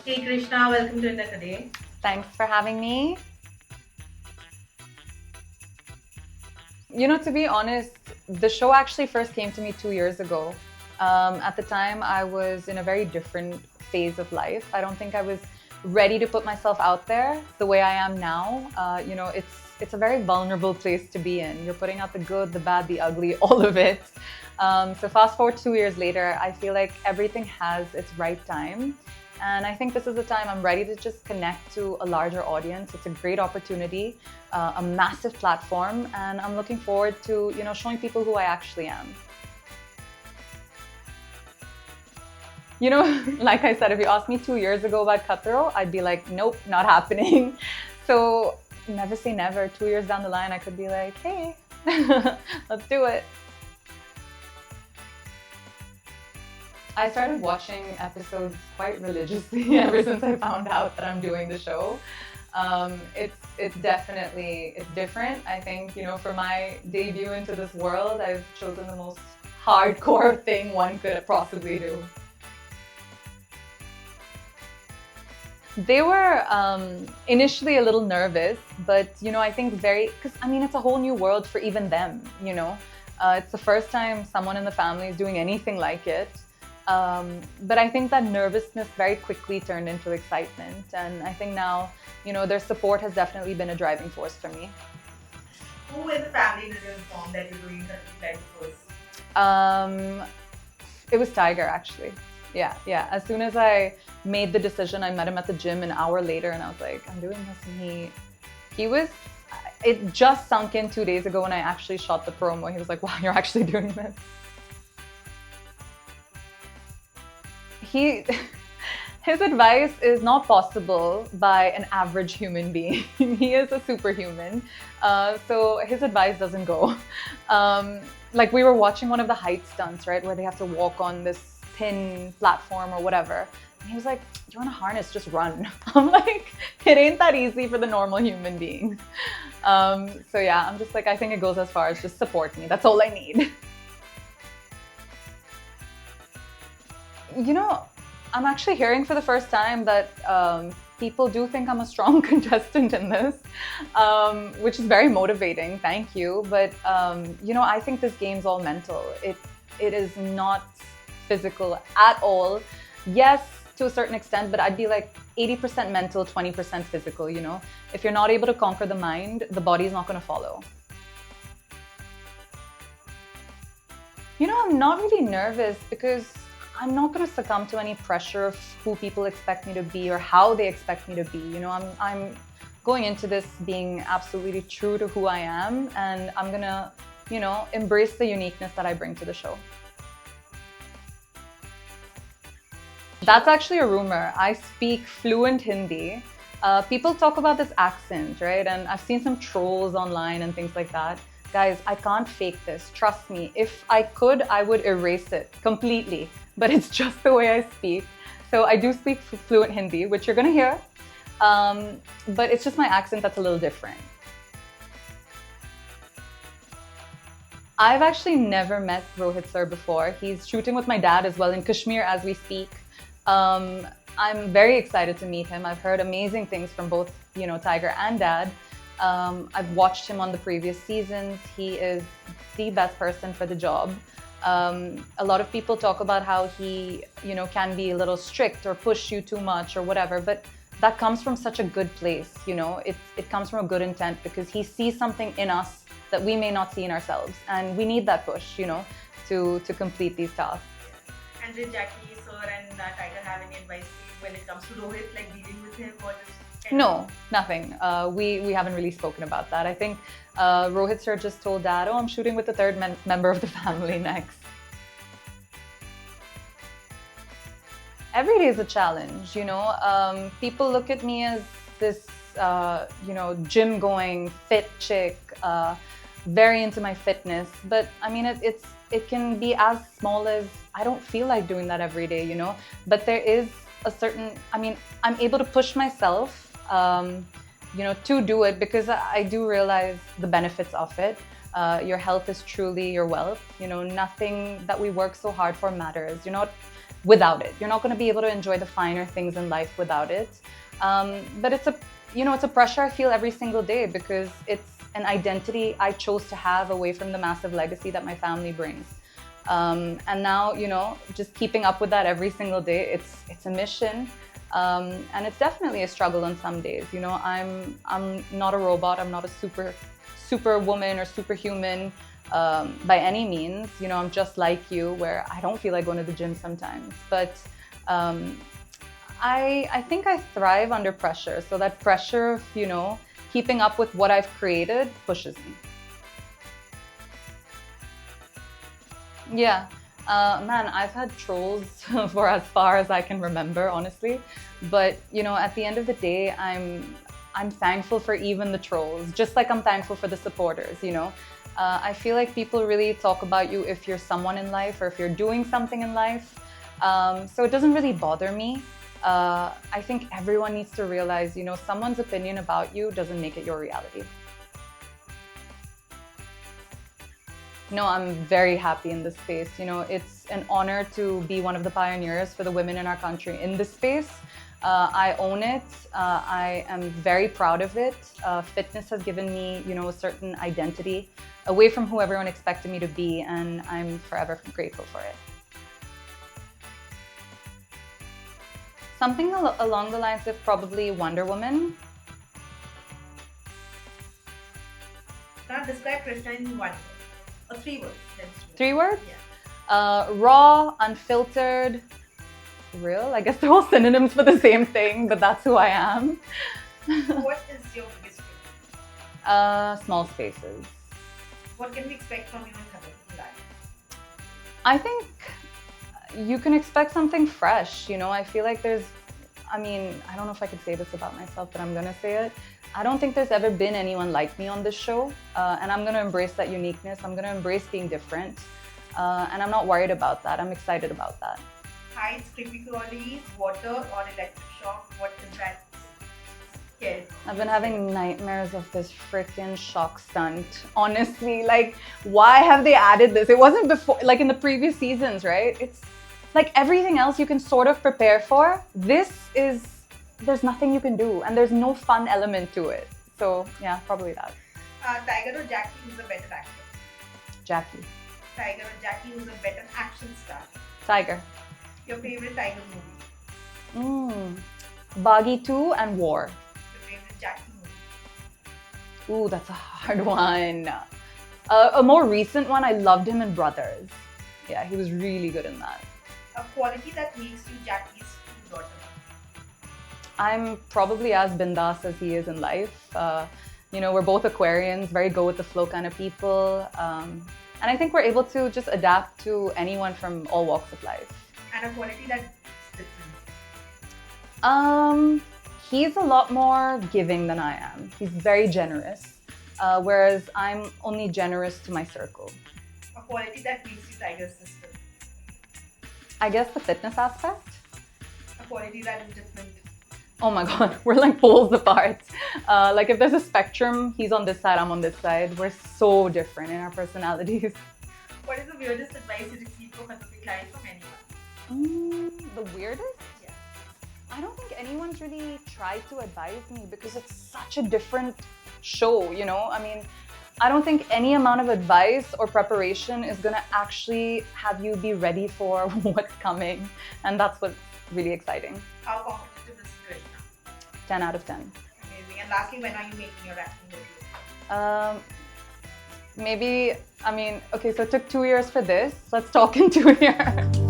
Hey Krishna, welcome to India Today. Thanks for having me. To be honest, the show actually first came to me 2 years ago. At the time, I was in a very different phase of life. I don't think I was ready to put myself out there the way I am now. It's a very vulnerable place to be in. You're putting out the good, the bad, the ugly, all of it. So fast forward 2 years later, I feel like everything has its right time. And I think this is the time I'm ready to just connect to a larger audience. It's a great opportunity, a massive platform, and I'm looking forward to, showing people who I actually am. Like I said, if you asked me 2 years ago about Khatron, I'd be like, nope, not happening. So never say never. 2 years down the line, I could be like, hey, let's do it. I started watching episodes quite religiously ever since I found out that I'm doing the show. It's definitely it's different. I think for my debut into this world, I've chosen the most hardcore thing one could possibly do. They were initially a little nervous, but I think because it's a whole new world for even them. It's the first time someone in the family is doing anything like it. But I think that nervousness very quickly turned into excitement, and I think now, their support has definitely been a driving force for me. Who in the family did you inform that you're doing something like this? Um, it was Tiger, actually. Yeah, yeah. As soon as I made the decision, I met him at the gym an hour later, and I was like, "I'm doing this," and he was. It just sunk in 2 days ago when I actually shot the promo. He was like, "Wow, you're actually doing this." he his advice is not possible by an average human being. He is a superhuman, so his advice doesn't go. Like, we were watching one of the height stunts, right, where they have to walk on this thin platform or whatever, and he was like, "You want a harness, just run." I'm like, it ain't that easy for the normal human being. So yeah, I'm just like, I think it goes as far as just support me. That's all I need. You know, I'm actually hearing for the first time that people do think I'm a strong contestant in this, which is very motivating. Thank you. But I think this game's all mental. It is not physical at all. Yes, to a certain extent, but I'd be like 80% mental, 20% physical. If you're not able to conquer the mind, the body's not going to follow. I'm not really nervous because I'm not going to succumb to any pressure of who people expect me to be or how they expect me to be. I'm going into this being absolutely true to who I am, and I'm going to, embrace the uniqueness that I bring to the show. That's actually a rumor. I speak fluent Hindi. People talk about this accent, right? And I've seen some trolls online and things like that. Guys, I can't fake this. Trust me. If I could, I would erase it completely. But it's just the way I speak. So I do speak fluent Hindi, which you're going to hear. But it's just my accent that's a little different. I've actually never met Rohit sir before. He's shooting with my dad as well in Kashmir as we speak. I'm very excited to meet him. I've heard amazing things from both, Tiger and Dad. I've watched him on the previous seasons. He is the best person for the job. A lot of people talk about how he, can be a little strict or push you too much or whatever, but that comes from such a good place. It comes from a good intent because he sees something in us that we may not see in ourselves, and we need that push, to complete these tasks. And did Jackie, sir, and Tiger have any advice when it comes to Rohit, like dealing with him or just? No, nothing. We haven't really spoken about that. I think Rohit sir just told Dad, "Oh, I'm shooting with the third member of the family next." Every day is a challenge, People look at me as this, gym going, fit chick, very into my fitness. But it can be as small as I don't feel like doing that every day, But there is a certain, I'm able to push myself, to do it because I do realize the benefits of it. Your health is truly your wealth. Nothing that we work so hard for matters. without it. You're not going to be able to enjoy the finer things in life without it. But it's a pressure I feel every single day because it's an identity I chose to have away from the massive legacy that my family brings. And now, just keeping up with that every single day, it's a mission. And it's definitely a struggle on some days. I'm not a robot. I'm not a super woman or superhuman by any means. I'm just like you, where I don't feel like going to the gym sometimes. But I think I thrive under pressure. So that pressure of, keeping up with what I've created pushes me. Yeah. Man, I've had trolls for as far as I can remember, honestly. But, at the end of the day, I'm thankful for even the trolls, just like I'm thankful for the supporters, I feel like people really talk about you if you're someone in life or if you're doing something in life. So it doesn't really bother me. I think everyone needs to realize, someone's opinion about you doesn't make it your reality. No, I'm very happy in this space. It's an honor to be one of the pioneers for the women in our country in this space. I own it. I am very proud of it. Fitness has given me, a certain identity away from who everyone expected me to be, and I'm forever grateful for it. Something along the lines of probably Wonder Woman. Now describe Krishna in one word. Or 3 words. 3 words? Yeah. Raw, unfiltered, real. I guess they're all synonyms for the same thing, but that's who I am. What is your biggest fear? Small spaces. What can we expect from you in Khatron Ke Khiladi? I think you can expect something fresh. I feel like I don't know if I could say this about myself, but I'm going to say it. I don't think there's ever been anyone like me on this show. And I'm going to embrace that uniqueness. I'm going to embrace being different. And I'm not worried about that. I'm excited about that. Heights, creepy crawlies, water or electric shock. What is that scary? I've been having nightmares of this freaking shock stunt. Honestly, why have they added this? It wasn't before, in the previous seasons, right? It's like everything else you can sort of prepare for. There's nothing you can do, and there's no fun element to it. So yeah, probably that. Tiger or Jackie, who's a better actor? Jackie. Tiger or Jackie, who's a better action star? Tiger. Your favorite Tiger movie? Baghi 2 and War. Your favorite Jackie movie? Ooh, that's a hard one. A more recent one, I loved him in Brothers. Yeah, he was really good in that. A quality that makes you Jackie's true daughter? I'm probably as bindas as he is in life. We're both Aquarians, very go with the flow kind of people. And I think we're able to just adapt to anyone from all walks of life. And a quality that's different? He's a lot more giving than I am. He's very generous, whereas I'm only generous to my circle. A quality that makes you Tiger's sister? I guess the fitness aspect. A quality that is different? Oh my God, we're like poles apart. If there's a spectrum, he's on this side, I'm on this side. We're so different in our personalities. What is the weirdest advice you received from Khatron Ke Khiladi from anyone? The weirdest? Yeah. I don't think anyone's really tried to advise me because it's such a different show, I don't think any amount of advice or preparation is gonna actually have you be ready for what's coming. And that's what's really exciting. How competitive is Krishna? 10 out of 10. Amazing. And lastly, when are you making your acting debut? Okay, so it took 2 years for this. Let's talk in 2 years.